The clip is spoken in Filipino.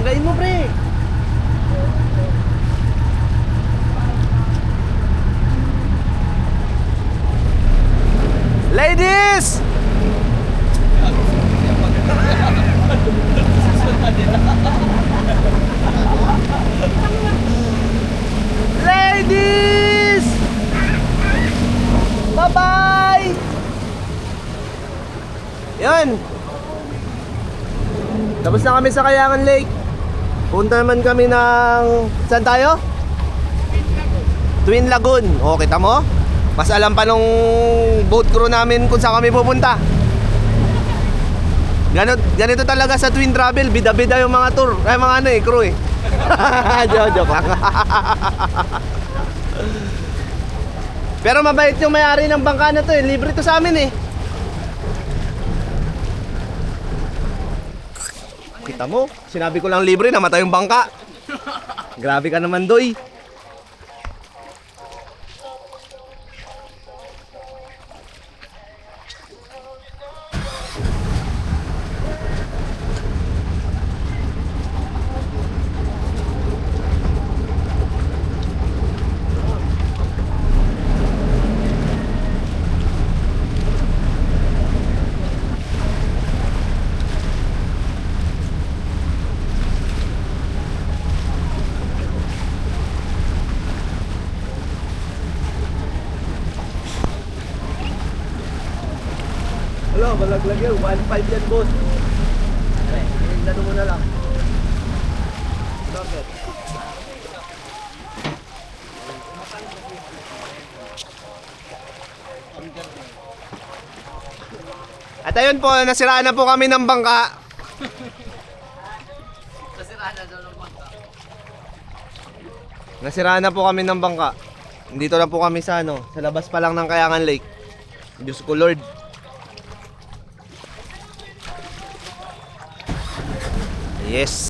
Banggain mo, pre. Ladies! Ladies! Bye-bye! Yan. Tapos na kami sa Kayangan Lake. Punta naman kami ng... Saan tayo? Twin Lagoon. O, kita mo? Mas alam pa nung boat crew namin kung saan kami pupunta. Ganito talaga sa Twin Travel. Bida-bida yung mga tour. Ay, mga ano eh, crew eh. Joke lang. Pero mabait yung may-ari ng bangka na to eh. Libre to sa amin eh. Kita mo, sinabi ko lang libre, namatay yung bangka. Grabe ka naman, Doy. Hello, malaglag yun. 1.5 yan, boss. Ano mo na lang. Bakit? At ayun po, nasiraan na po kami ng bangka. Nasiraan na po kami ng bangka. Dito na po kami sa ano, sa labas pa lang ng Kayangan Lake. Diyos ko Lord. Yes.